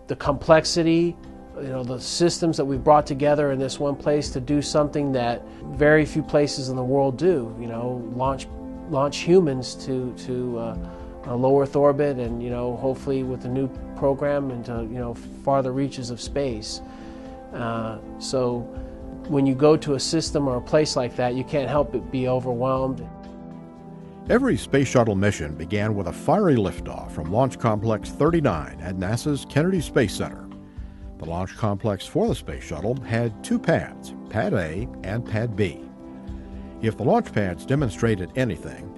The complexity, the systems that we've brought together in this one place to do something that very few places in the world do, launch humans to a low Earth orbit, and hopefully with the new program into farther reaches of space. So when you go to a system or a place like that, you can't help but be overwhelmed. Every space shuttle mission began with a fiery liftoff from Launch Complex 39 at NASA's Kennedy Space Center. The launch complex for the space shuttle had two pads, Pad A and Pad B. If the launch pads demonstrated anything,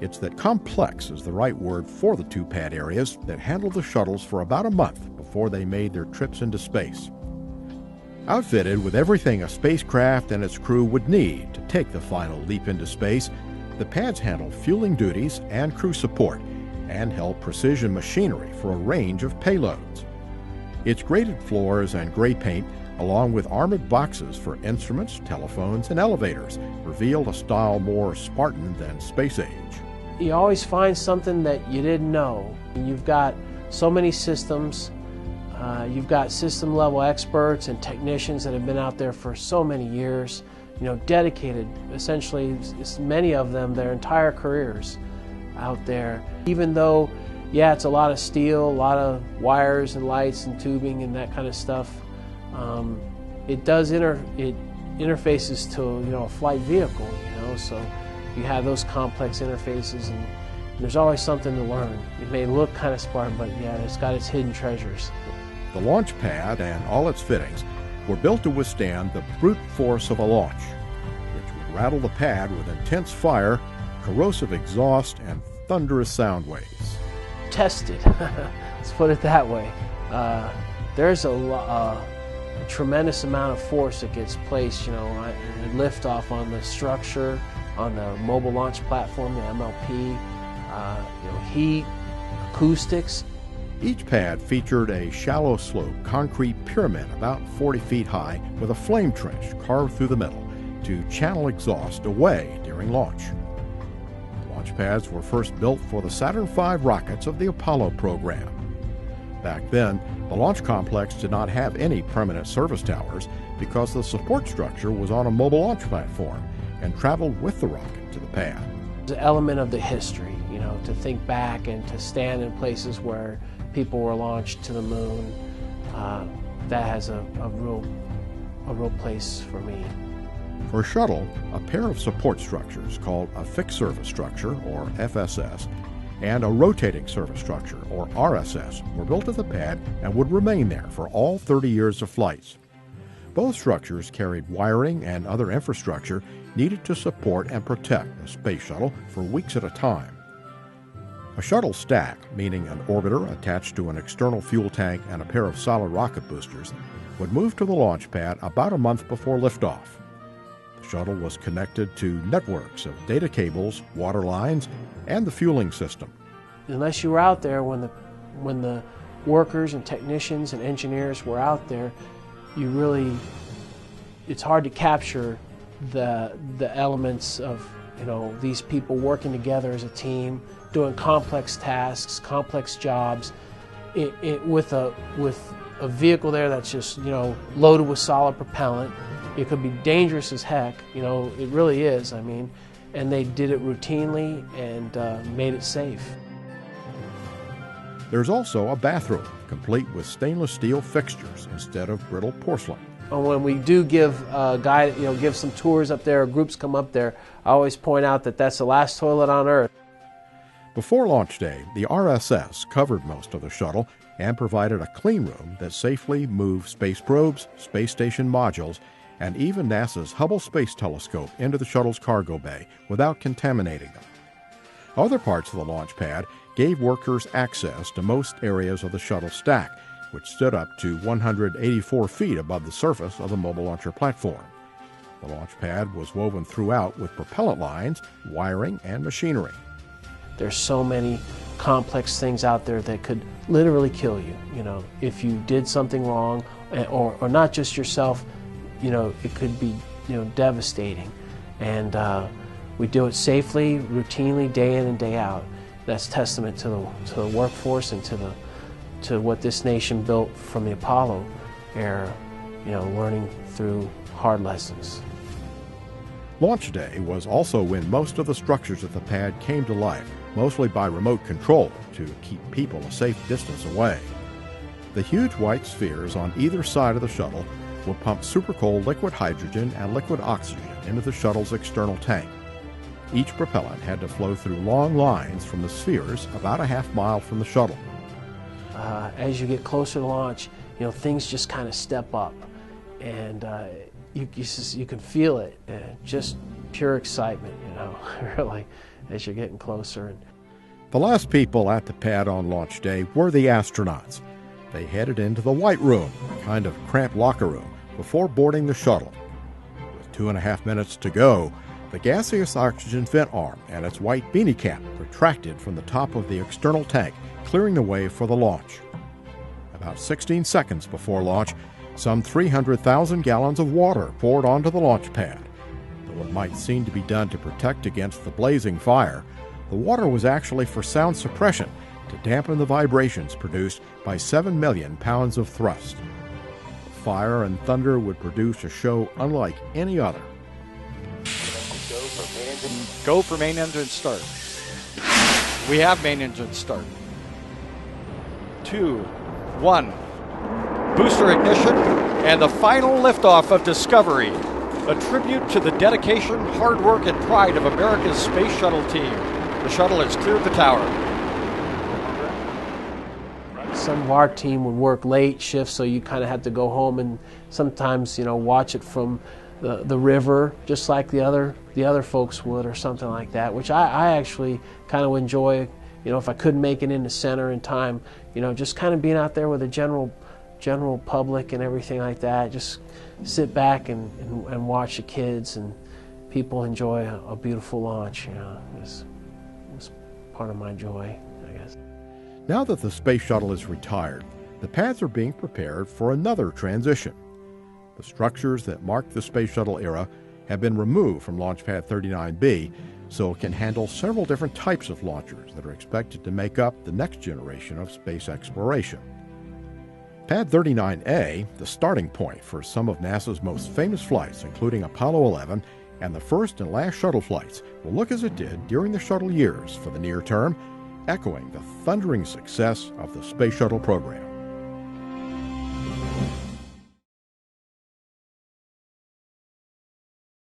it's that complex is the right word for the two pad areas that handled the shuttles for about a month before they made their trips into space. Outfitted with everything a spacecraft and its crew would need to take the final leap into space, the pads handled fueling duties and crew support and held precision machinery for a range of payloads. Its graded floors and gray paint, along with armored boxes for instruments, telephones, and elevators, revealed a style more Spartan than space age. You always find something that you didn't know. You've got so many systems. You've got system level experts and technicians that have been out there for so many years, dedicated, essentially many of them their entire careers out there. Even though, yeah, it's a lot of steel, a lot of wires and lights and tubing and that kind of stuff, it does interfaces to a flight vehicle, so you have those complex interfaces, and there's always something to learn. It may look kind of Spartan, but yeah, it's got its hidden treasures. The launch pad and all its fittings were built to withstand the brute force of a launch, which would rattle the pad with intense fire, corrosive exhaust, and thunderous sound waves. Tested, let's put it that way. There's a tremendous amount of force that gets placed, at liftoff on the structure, on the mobile launch platform, the MLP, heat, acoustics. Each pad featured a shallow slope concrete pyramid about 40 feet high with a flame trench carved through the middle to channel exhaust away during launch. The launch pads were first built for the Saturn V rockets of the Apollo program. Back then, the launch complex did not have any permanent service towers because the support structure was on a mobile launch platform and traveled with the rocket to the pad. It's an element of the history, to think back and to stand in places where people were launched to the moon. That has a real place for me. For Shuttle, a pair of support structures called a fixed service structure, or FSS, and a rotating service structure, or RSS, were built at the pad and would remain there for all 30 years of flights. Both structures carried wiring and other infrastructure needed to support and protect the space shuttle for weeks at a time. A shuttle stack, meaning an orbiter attached to an external fuel tank and a pair of solid rocket boosters, would move to the launch pad about a month before liftoff. The shuttle was connected to networks of data cables, water lines, and the fueling system. Unless you were out there when the workers and technicians and engineers were out there, it's hard to capture the elements of these people working together as a team, doing complex tasks, complex jobs, with a vehicle there that's just loaded with solid propellant. It could be dangerous as heck, it really is. And they did it routinely and made it safe. There's also a bathroom, complete with stainless steel fixtures instead of brittle porcelain. When we do give give some tours up there, or groups come up there, I always point out that that's the last toilet on Earth. Before launch day, the RSS covered most of the shuttle and provided a clean room that safely moved space probes, space station modules, and even NASA's Hubble Space Telescope into the shuttle's cargo bay without contaminating them. Other parts of the launch pad gave workers access to most areas of the shuttle stack, which stood up to 184 feet above the surface of the mobile launcher platform. The launch pad was woven throughout with propellant lines, wiring, and machinery. There's so many complex things out there that could literally kill you, if you did something wrong, or not just yourself, it could be, devastating. And we do it safely, routinely, day in and day out. That's testament to the workforce and to to what this nation built from the Apollo era, learning through hard lessons. Launch day was also when most of the structures at the pad came to life, mostly by remote control to keep people a safe distance away. The huge white spheres on either side of the shuttle would pump supercold liquid hydrogen and liquid oxygen into the shuttle's external tank. Each propellant had to flow through long lines from the spheres about a half-mile from the shuttle. As you get closer to launch, things just kind of step up, and you can feel it, just pure excitement, really, as you're getting closer. The last people at the pad on launch day were the astronauts. They headed into the White Room, a kind of cramped locker room, before boarding the shuttle. With 2.5 minutes to go, the gaseous oxygen vent arm and its white beanie cap retracted from the top of the external tank, clearing the way for the launch. About 16 seconds before launch, some 300,000 gallons of water poured onto the launch pad. Though it might seem to be done to protect against the blazing fire, the water was actually for sound suppression to dampen the vibrations produced by 7 million pounds of thrust. The fire and thunder would produce a show unlike any other. Go for main engine start. We have main engine start. 2, 1. Booster ignition and the final liftoff of Discovery. A tribute to the dedication, hard work, and pride of America's Space Shuttle team. The shuttle has cleared the tower. Some of our team would work late shifts, so you kind of had to go home and sometimes, watch it from the river, just like the other folks would, or something like that, which I actually kind of enjoy. If I couldn't make it into center in time, just kind of being out there with the general public and everything like that. Just sit back and watch the kids and people enjoy a beautiful launch. It's part of my joy, I guess. Now that the space shuttle is retired, the pads are being prepared for another transition. The structures that marked the space shuttle era have been removed from Launch Pad 39B, so it can handle several different types of launchers that are expected to make up the next generation of space exploration. Pad 39A, the starting point for some of NASA's most famous flights, including Apollo 11 and the first and last shuttle flights, will look as it did during the shuttle years for the near term, echoing the thundering success of the Space Shuttle program.